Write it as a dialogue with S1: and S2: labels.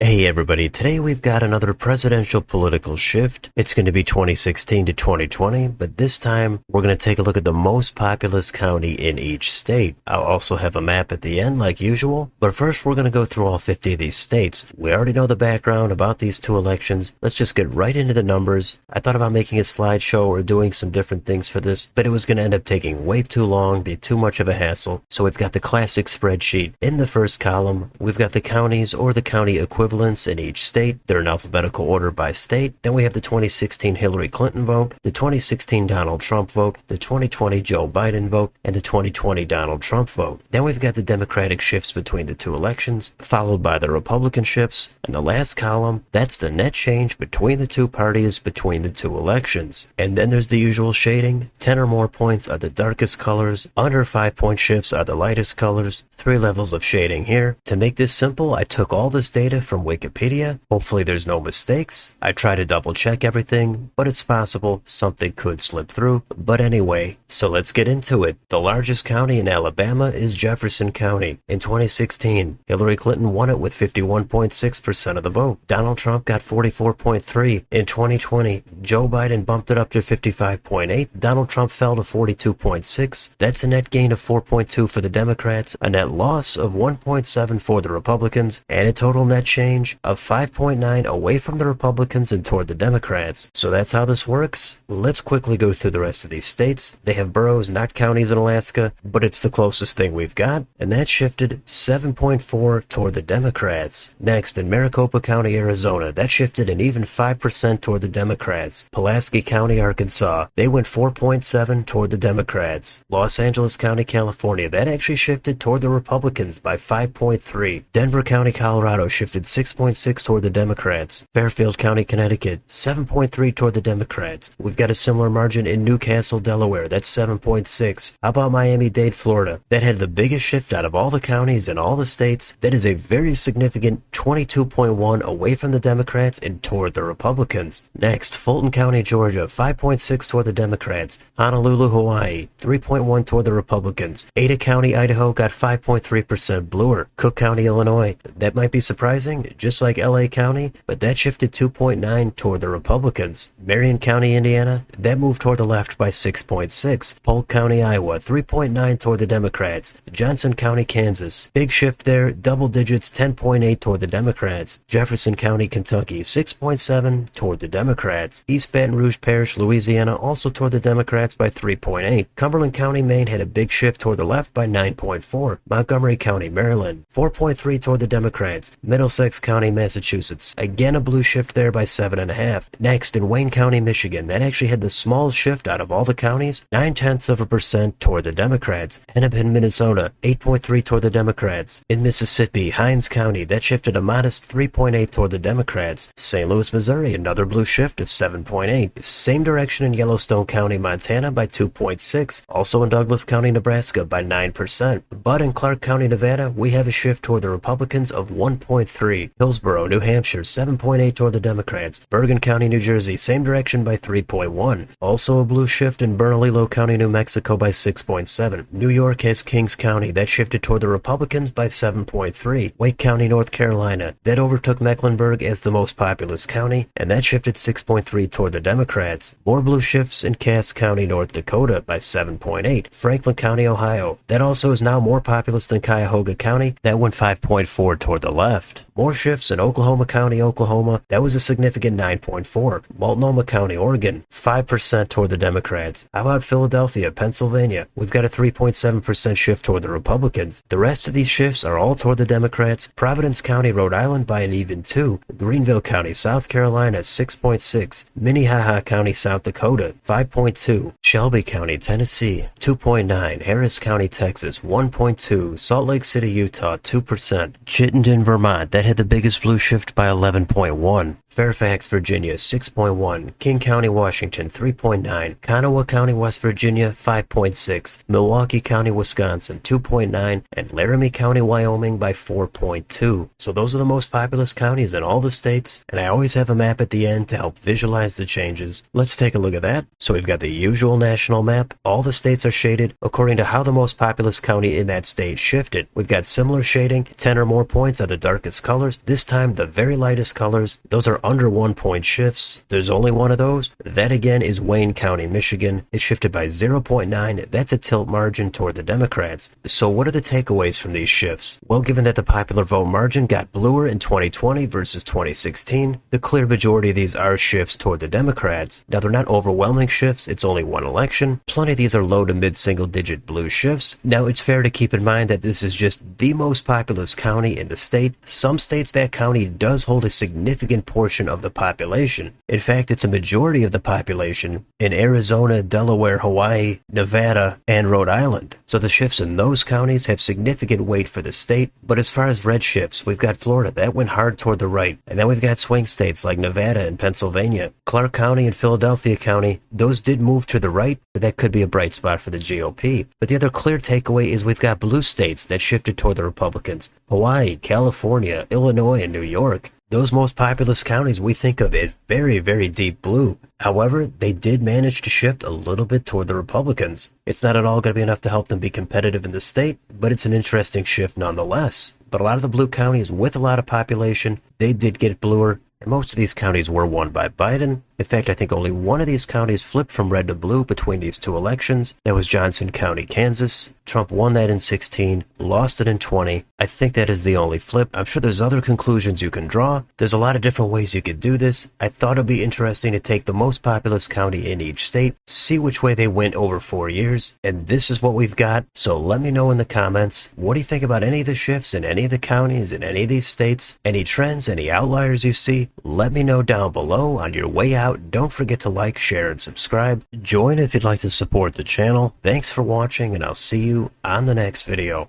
S1: Hey everybody, today we've got another presidential political shift. It's going to be 2016 to 2020, but this time we're going to take a look at the most populous county in each state. I'll also have a map at the end like usual, but first we're going to go through all 50 of these states. We already know the background about these two elections. Let's just get right into the numbers. I thought about making a slideshow or doing some different things for this, but it was going to end up taking way too long, be too much of a hassle. So we've got the classic spreadsheet. In the first column, we've got the counties or the county equivalents in each state. They're in alphabetical order by state. Then we have the 2016 Hillary Clinton vote, the 2016 Donald Trump vote, the 2020 Joe Biden vote, and the 2020 Donald Trump vote. Then we've got the Democratic shifts between the two elections, followed by the Republican shifts, and the last column, that's the net change between the two parties between the two elections. And then there's the usual shading. 10 or more points are the darkest colors, under 5-point shifts are the lightest colors, 3 levels of shading here. To make this simple, I took all this data from Wikipedia. Hopefully there's no mistakes. I try to double check everything, but it's possible something could slip through. But anyway, so let's get into it. The largest county in Alabama is Jefferson County. In 2016, Hillary Clinton won it with 51.6% of the vote. Donald Trump got 44.3%. In 2020, Joe Biden bumped it up to 55.8%. Donald Trump fell to 42.6%. That's a net gain of 4.2% for the Democrats, a net loss of 1.7% for the Republicans, and a total net change of 5.9% away from the Republicans and toward the Democrats. So that's how this works. Let's quickly go through the rest of these states. They have boroughs, not counties in Alaska, but it's the closest thing we've got, and that shifted 7.4% toward the Democrats. Next, in Maricopa County, Arizona, that shifted an even 5% toward the Democrats. Pulaski County, Arkansas, they went 4.7% toward the Democrats. Los Angeles County, California, that actually shifted toward the Republicans by 5.3%. Denver County, Colorado, shifted 6.6% toward the Democrats. Fairfield County, Connecticut, 7.3% toward the Democrats. We've got a similar margin in Newcastle, Delaware, that's 7.6%. How about Miami-Dade, Florida? That had the biggest shift out of all the counties in all the states. That is a very significant 22.1% away from the Democrats and toward the Republicans. Next, Fulton County, Georgia, 5.6% toward the Democrats. Honolulu, Hawaii, 3.1% toward the Republicans. Ada County, Idaho, got 5.3% bluer. Cook County, Illinois, that might be surprising, just like LA County, but that shifted 2.9% toward the Republicans. Marion County, Indiana, that moved toward the left by 6.6%. Polk County, Iowa, 3.9% toward the Democrats. Johnson County, Kansas, big shift there, double digits, 10.8% toward the Democrats. Jefferson County, Kentucky, 6.7% toward the Democrats. East Baton Rouge Parish, Louisiana, also toward the Democrats by 3.8%. Cumberland County, Maine, had a big shift toward the left by 9.4%. Montgomery County, Maryland, 4.3% toward the Democrats. Middlesex County, Massachusetts, again a blue shift there by 7.5%. Next, in Wayne County, Michigan, that actually had the smallest shift out of all the counties, 0.9% toward the Democrats. Hennepin, Minnesota, 8.3% toward the Democrats. In Mississippi, Hinds County, that shifted a modest 3.8% toward the Democrats. St. Louis, Missouri, another blue shift of 7.8%. Same direction in Yellowstone County, Montana by 2.6%. Also in Douglas County, Nebraska by 9%. But in Clark County, Nevada, we have a shift toward the Republicans of 1.3%. Hillsborough, New Hampshire, 7.8% toward the Democrats. Bergen County, New Jersey, same direction by 3.1%. Also a blue shift in Bernalillo County, New Mexico by 6.7%. New York has Kings County, that shifted toward the Republicans by 7.3%. Wake County, North Carolina, that overtook Mecklenburg as the most populous county, and that shifted 6.3% toward the Democrats. More blue shifts in Cass County, North Dakota by 7.8%. Franklin County, Ohio, that also is now more populous than Cuyahoga County, that went 5.4% toward the left. More shifts in Oklahoma County, Oklahoma, that was a significant 9.4%. Multnomah County, Oregon, 5% toward the Democrats. How about Philadelphia, Pennsylvania? We've got a 3.7% shift toward the Republicans. The rest of these shifts are all toward the Democrats. Providence County, Rhode Island by an even 2%. Greenville County, South Carolina, 6.6%. Minnehaha County, South Dakota, 5.2%. Shelby County, Tennessee, 2.9%. Harris County, Texas, 1.2%. Salt Lake City, Utah, 2%. Chittenden, Vermont, that had the biggest blue shift by 11.1%. Fairfax, Virginia, 6.1%. King County, Washington, 3.9%. Kanawha County, West Virginia, 5.6%. Milwaukee County, Wisconsin, 2.9%. And Laramie County, Wyoming by 4.2%. So those are the most populous counties in all the states, and I always have a map at the end to help visualize the changes. Let's take a look at that. So we've got the usual national map. All the states are shaded according to how the most populous county in that state shifted. We've got similar shading. 10 or more points are the darkest color. colors. This time, the very lightest colors, those are under 1 point shifts. There's only one of those. That again is Wayne County, Michigan. It's shifted by 0.9. That's a tilt margin toward the Democrats. So what are the takeaways from these shifts? Well, given that the popular vote margin got bluer in 2020 versus 2016, the clear majority of these are shifts toward the Democrats. Now, they're not overwhelming shifts. It's only one election. Plenty of these are low to mid-single digit blue shifts. Now, it's fair to keep in mind that this is just the most populous county in the state. Some states that county does hold a significant portion of the population. In fact, it's a majority of the population in Arizona, Delaware, Hawaii, Nevada, and Rhode Island. So the shifts in those counties have significant weight for the state. But as far as red shifts, we've got Florida. That went hard toward the right. And then we've got swing states like Nevada and Pennsylvania. Clark County and Philadelphia County, those did move to the right, but that could be a bright spot for the GOP. But the other clear takeaway is we've got blue states that shifted toward the Republicans. Hawaii, California, Illinois, and New York. Those most populous counties we think of as very, very deep blue. However, they did manage to shift a little bit toward the Republicans. It's not at all going to be enough to help them be competitive in the state, but it's an interesting shift nonetheless. But a lot of the blue counties with a lot of population, they did get bluer, and most of these counties were won by Biden. In fact, I think only one of these counties flipped from red to blue between these two elections. That was Johnson County, Kansas. Trump won that in 16, lost it in 20. I think that is the only flip. I'm sure there's other conclusions you can draw. There's a lot of different ways you could do this. I thought it'd be interesting to take the most populous county in each state, see which way they went over 4 years, and this is what we've got. So let me know in the comments, what do you think about any of the shifts in any of the counties in any of these states? Any trends, any outliers you see? Let me know down below. On your way out, don't forget to like, share, and subscribe. Join if you'd like to support the channel. Thanks for watching, and I'll see you on the next video.